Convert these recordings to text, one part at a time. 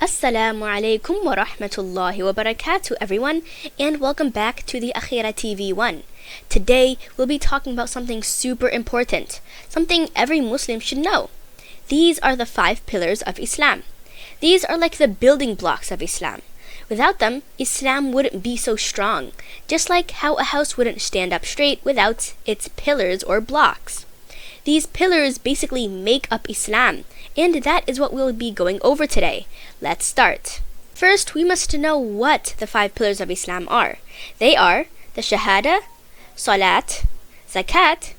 Assalamu alaikum wa rahmatullahi wa barakatuh, everyone, and welcome back to the Akhirah TV1. Today, we'll be talking about something super important, something every Muslim should know. These are the 5 pillars of Islam. These are like the building blocks of Islam. Without them, Islam wouldn't be so strong, just like how a house wouldn't stand up straight without its pillars or blocks. These pillars basically make up Islam, and that is what we'll be going over today. Let's start. First, we must know what the 5 pillars of Islam are. They are the Shahada, Salat, Zakat,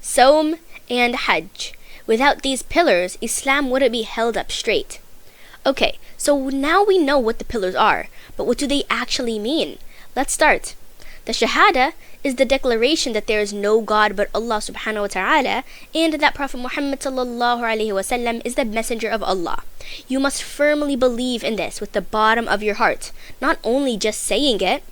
Sawm, and Hajj. Without these pillars, Islam wouldn't be held up straight. Okay, so now we know what the pillars are, but what do they actually mean? Let's start. The Shahada is the declaration that there is no God but Allah subhanahu wa ta'ala, and that Prophet Muhammad sallallahu alaihi wasallam is the messenger of Allah. You must firmly believe in this with the bottom of your heart, not only just saying it.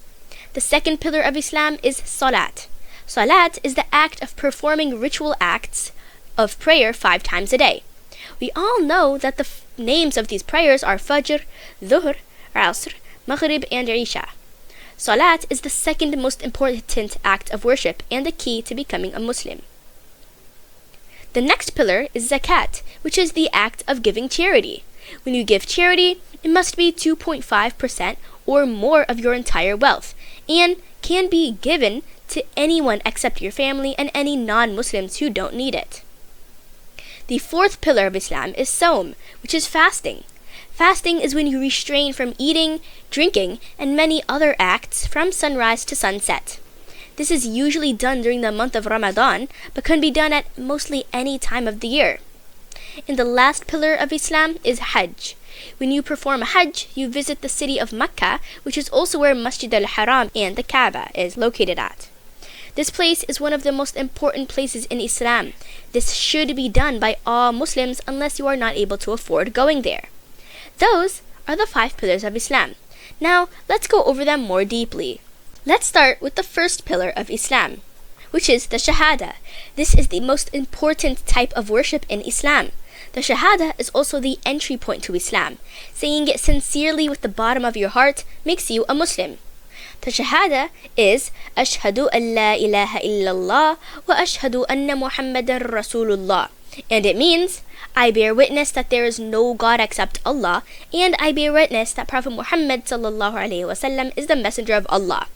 The second pillar of Islam is Salat. Salat is the act of performing ritual acts of prayer 5 times a day. We all know that the names of these prayers are Fajr, Dhuhr, Asr, Maghrib, and Isha. Salat is the second most important act of worship and the key to becoming a Muslim. The next pillar is Zakat, which is the act of giving charity. When you give charity, it must be 2.5% or more of your entire wealth, and can be given to anyone except your family and any non-Muslims who don't need it. The fourth pillar of Islam is Sawm, which is fasting. Fasting is when you restrain from eating, drinking, and many other acts from sunrise to sunset. This is usually done during the month of Ramadan, but can be done at mostly any time of the year. And the last pillar of Islam is Hajj. When you perform Hajj, you visit the city of Mecca, which is also where Masjid al-Haram and the Kaaba is located at. This place is one of the most important places in Islam. This should be done by all Muslims unless you are not able to afford going there. Those are the 5 pillars of Islam. Now, let's go over them more deeply. Let's start with the first pillar of Islam, which is the Shahada. This is the most important type of worship in Islam. The Shahada is also the entry point to Islam. Saying it sincerely with the bottom of your heart makes you a Muslim. The Shahada is Ashhadu an la ilaha illallah wa ashhadu anna Muhammadan Rasulullah. And it means, I bear witness that there is no God except Allah, and I bear witness that Prophet Muhammad sallallahu alaihi wasallam is the messenger of Allah.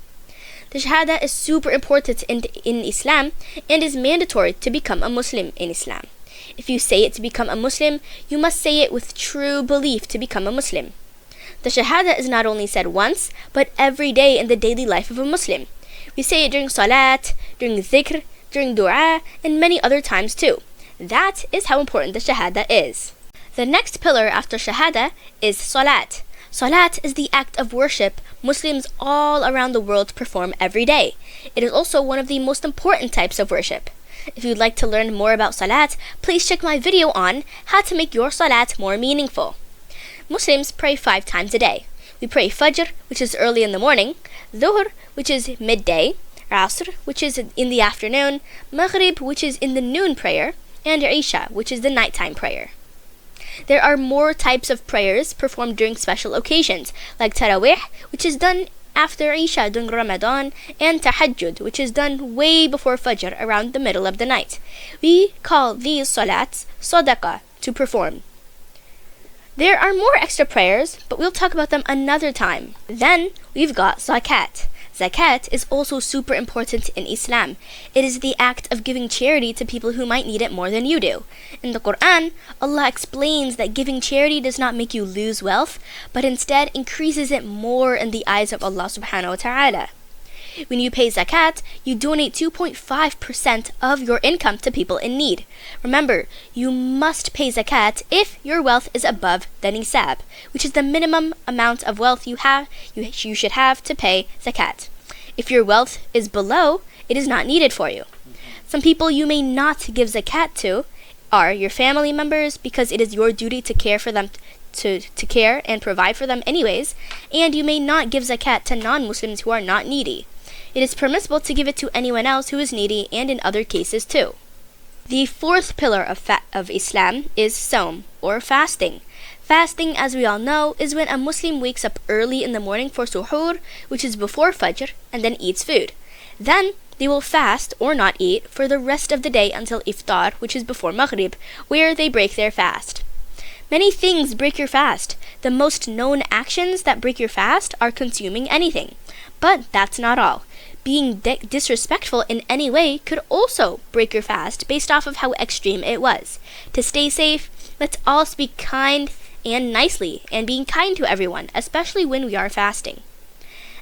The Shahada is super important in Islam and is mandatory to become a Muslim in Islam. If you say it to become a Muslim, you must say it with true belief to become a Muslim. The Shahada is not only said once, but every day in the daily life of a Muslim. We say it during Salat, during Dhikr, during Dua, and many other times too. That is how important the Shahada is. The next pillar after Shahada is Salat. Salat is the act of worship Muslims all around the world perform every day. It is also one of the most important types of worship. If you'd like to learn more about Salat, please check my video on how to make your Salat more meaningful. Muslims pray 5 times a day. We pray Fajr, which is early in the morning, Dhuhr, which is midday, Asr, which is in the afternoon, Maghrib, which is in the noon prayer, and Isha, which is the nighttime prayer. There are more types of prayers performed during special occasions, like Tarawih, which is done after Isha during Ramadan, and Tahajjud, which is done way before Fajr around the middle of the night. We call these salats sadaqah to perform. There are more extra prayers, but we'll talk about them another time. Then we've got Zakat. Zakat is also super important in Islam. It is the act of giving charity to people who might need it more than you do. In the Quran, Allah explains that giving charity does not make you lose wealth, but instead increases it more in the eyes of Allah subhanahu wa ta'ala. When you pay zakat, you donate 2.5% of your income to people in need. Remember, you must pay zakat if your wealth is above the nisab, which is the minimum amount of wealth you should have to pay zakat. If your wealth is below, it is not needed for you. Some people you may not give zakat to are your family members, because it is your duty to care for them, to care and provide for them anyways, and you may not give zakat to non-Muslims who are not needy. It is permissible to give it to anyone else who is needy, and in other cases too. The 4th pillar of Islam is Sawm, or fasting. Fasting, as we all know, is when a Muslim wakes up early in the morning for suhoor, which is before Fajr, and then eats food. Then they will fast or not eat for the rest of the day until iftar, which is before Maghrib, where they break their fast. Many things break your fast. The most known actions that break your fast are consuming anything. But that's not all. Being disrespectful in any way could also break your fast based off of how extreme it was. To stay safe, let's all speak kind and nicely, and being kind to everyone, especially when we are fasting.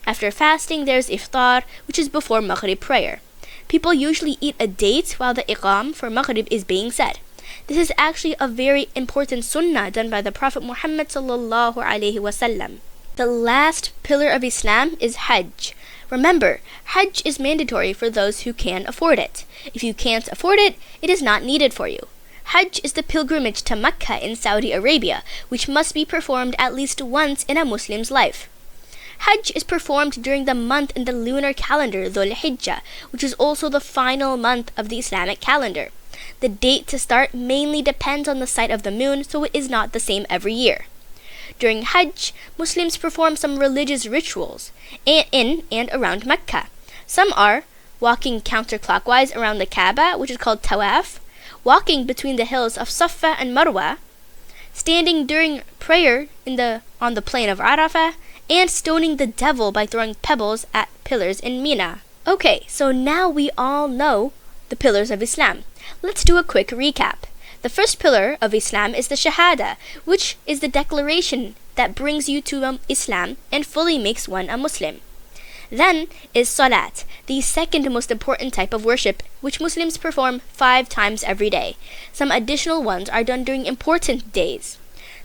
After fasting, there's iftar, which is before Maghrib prayer. People usually eat a date while the iqam for Maghrib is being said. This is actually a very important sunnah done by the Prophet Muhammad sallallahu alaihi wasallam. The last pillar of Islam is Hajj. Remember, Hajj is mandatory for those who can afford it. If you can't afford it, it is not needed for you. Hajj is the pilgrimage to Mecca in Saudi Arabia, which must be performed at least once in a Muslim's life. Hajj is performed during the month in the lunar calendar, Dhul Hijjah, which is also the final month of the Islamic calendar. The date to start mainly depends on the sight of the moon, so it is not the same every year. During Hajj, Muslims perform some religious rituals in and around Mecca. Some are walking counterclockwise around the Kaaba, which is called Tawaf, walking between the hills of Safa and Marwa, standing during prayer on the plain of Arafah, and stoning the devil by throwing pebbles at pillars in Mina. Okay, so now we all know the pillars of Islam. Let's do a quick recap. The first pillar of Islam is the Shahada, which is the declaration that brings you to Islam and fully makes one a Muslim. Then is Salat, the second most important type of worship, which Muslims perform 5 times every day. Some additional ones are done during important days.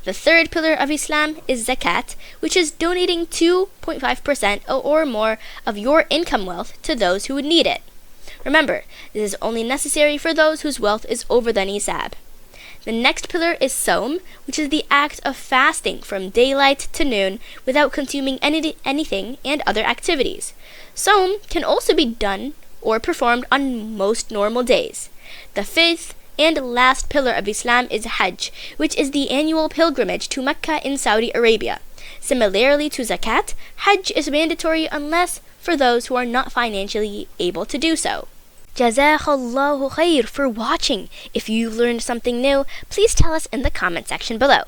The third pillar of Islam is Zakat, which is donating 2.5% or more of your income wealth to those who would need it. Remember, this is only necessary for those whose wealth is over the nisab. The next pillar is Sawm, which is the act of fasting from daylight to noon without consuming anything and other activities. Sawm can also be done or performed on most normal days. The fifth and last pillar of Islam is Hajj, which is the annual pilgrimage to Mecca in Saudi Arabia. Similarly to Zakat, Hajj is mandatory unless for those who are not financially able to do so. Jazakallahu khair for watching. If you learned something new, please tell us in the comment section below.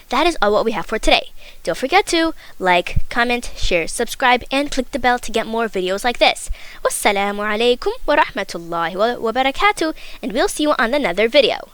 That is all what we have for today. Don't forget to like, comment, share, subscribe, and click the bell to get more videos like this. Wassalamu alaikum wa rahmatullahi wa barakatuh, and we'll see you on another video.